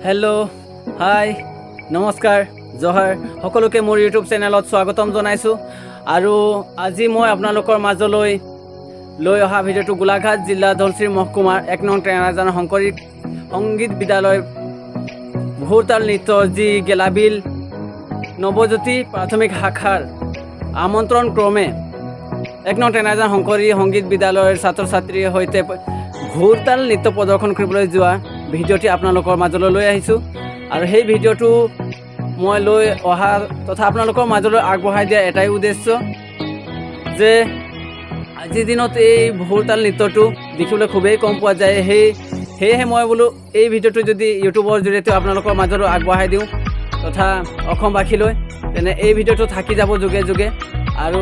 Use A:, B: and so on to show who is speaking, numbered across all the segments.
A: Hello hi नमस्कार जोहार सकलोके मोर YouTube चेनेলত स्वागतम जनाइছোঁ আৰু আজি মই আপোনালোকৰ মাজলৈ লৈ অহা ভিডিঅ'টো গোলাঘাট জিলা ধলচিৰি মহকুমাৰ 1 নং টেঙৰাজান শংকৰী সংগীত বিদ্যালয় ভোৰতাল নৃত্য যি গেলাবিল নৱজ্যোতি প্ৰাথমিক শাখাৰ আমন্ত্ৰণ ক্ৰমে 1 নং টেঙৰাজান শংকৰী সংগীত বিদ্যালয়ৰ ছাত্ৰ ছাত্ৰীৰ সৈতে ভোৰতাল নৃত্য প্ৰদৰ্শন কৰিবলৈ যোৱা ভিডিঅ'টি আপোনালোকৰ মাজলৈ লৈ আহিছোঁ আৰু সেই ভিডিঅ'টো মই লৈ অহা তথা আপোনালোকৰ মাজলৈ আগবঢ়াই দিয়া এটাই উদ্দেশ্য যে আজিৰ দিনত এই ভোৰতাল নৃত্যটো দেখিবলৈ খুবেই কম পোৱা যায় সেয়েহে মই বোলো এই ভিডিঅ'টো যদি ইউটিউবৰ জৰিয়তে আপোনালোকৰ মাজলৈ আগবঢ়াই দিওঁ তথা অসমবাসীলৈ তেনে এই ভিডিঅ'টো থাকি যাব যুগে যুগে আৰু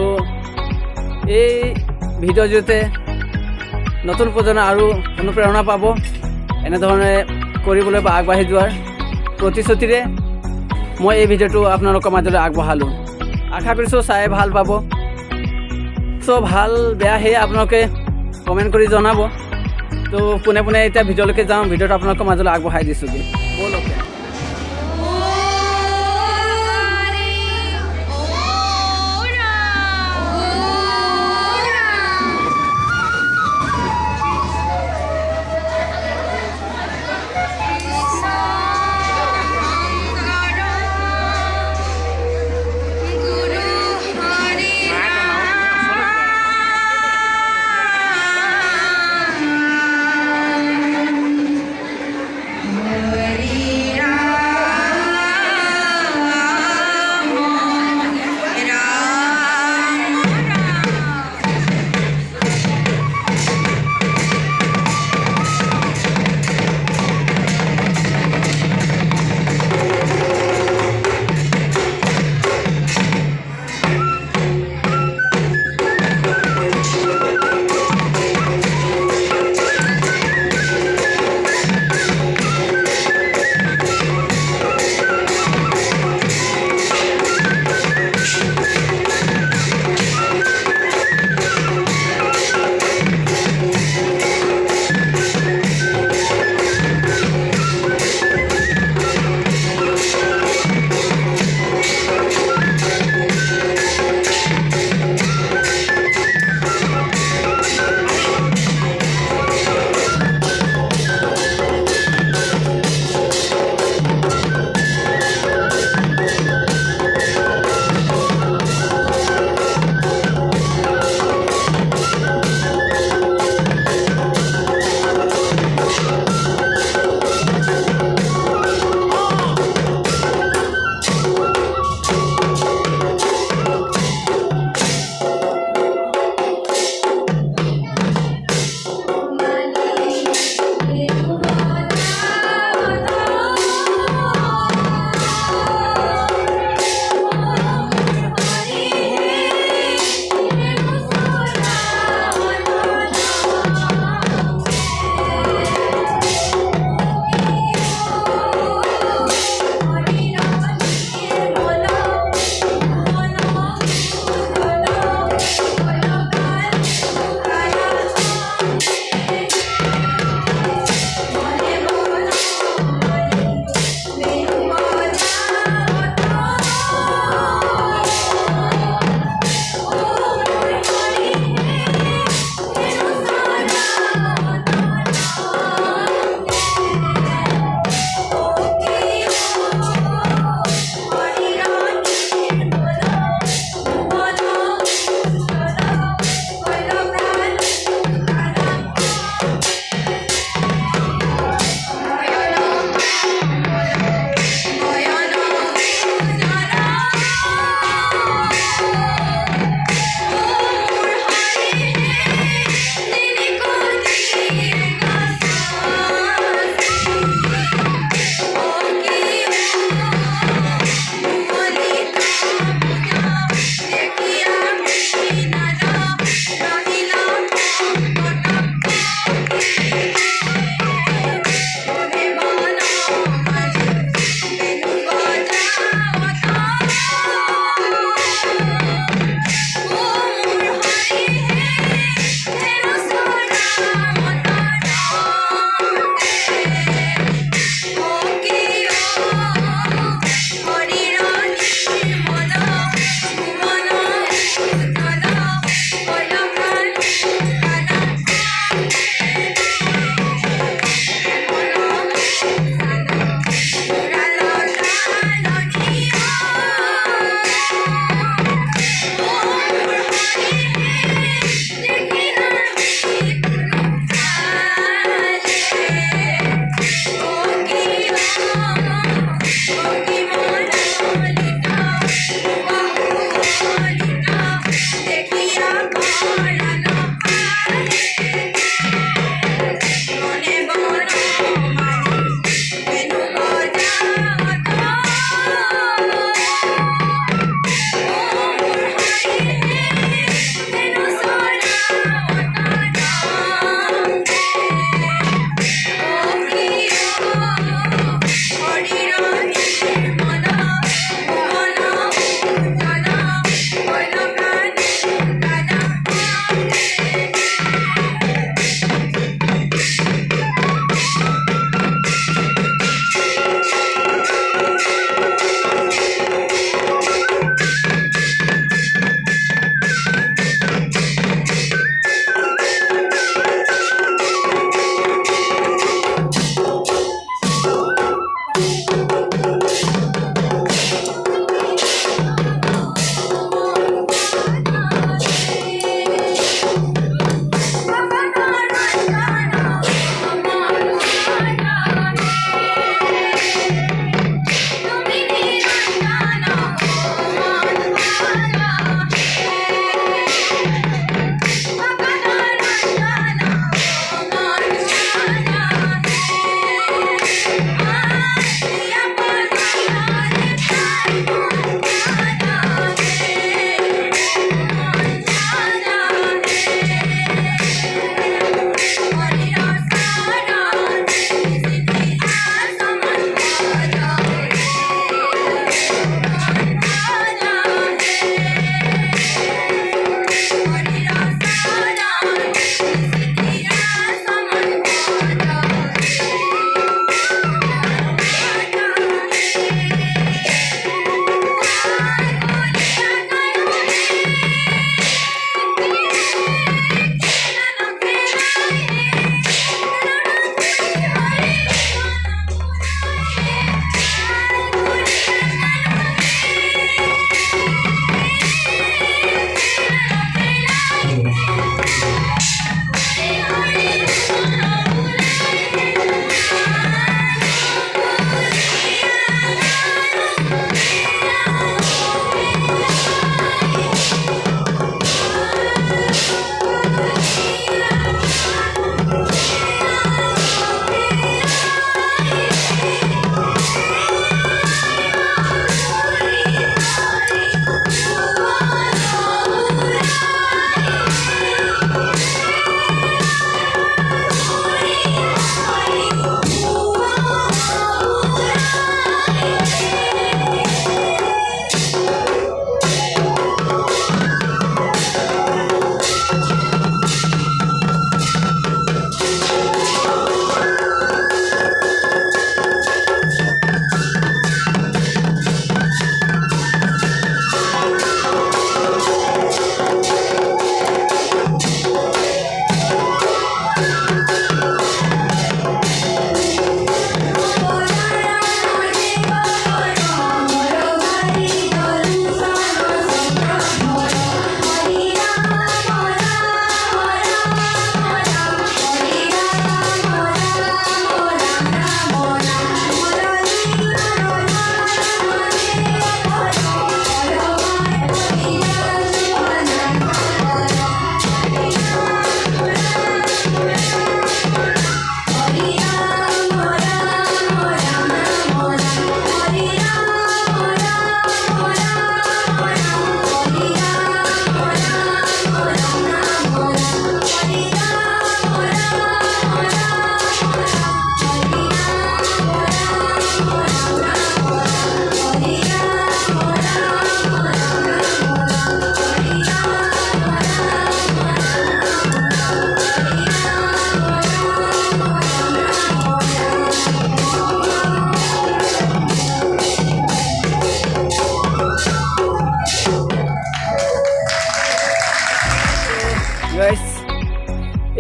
A: এই ভিডিঅ'ৰ জৰিয়তে নতুন প্ৰজন্ম আৰু অনুপ্ৰেৰণা পাব এনেধৰণে কৰিবলৈ বা আগবাঢ়ি যোৱাৰ প্ৰতিশ্ৰুতিৰে মই এই ভিডিঅ'টো আপোনালোকৰ মাজলৈ আগবঢ়ালোঁ আশা কৰিছোঁ চাই ভাল পাব চ' ভাল বেয়া সেয়া আপোনালোকে কমেণ্ট কৰি জনাব তো পোনে পোনে এতিয়া ভিডিঅ'লৈকে যাওঁ ভিডিঅ'টো আপোনালোকৰ মাজলৈ আগবঢ়াই দিছোঁগৈ ব'লকে
B: Hare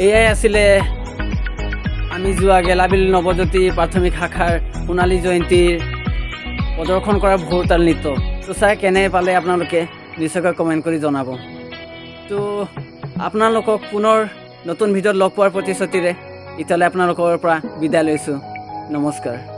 A: এয়াই আছিলে আমি যোৱা গেলাবিল নৱজ্যোতি প্ৰাথমিক শাখাৰ সোণালী জয়ন্তীৰ প্ৰদৰ্শন কৰা ভোৰতাল নৃত্য। তো চাই কেনে পালে আপোনালোকে নিশ্চয়কৈ কমেণ্ট কৰি জনাব। তো আপোনালোকক পুনৰ নতুন ভিডিঅ'ত লগ পোৱাৰ প্ৰতিশ্ৰুতিৰে এতিয়ালৈ আপোনালোকৰ পৰা বিদায় লৈছোঁ। নমস্কাৰ।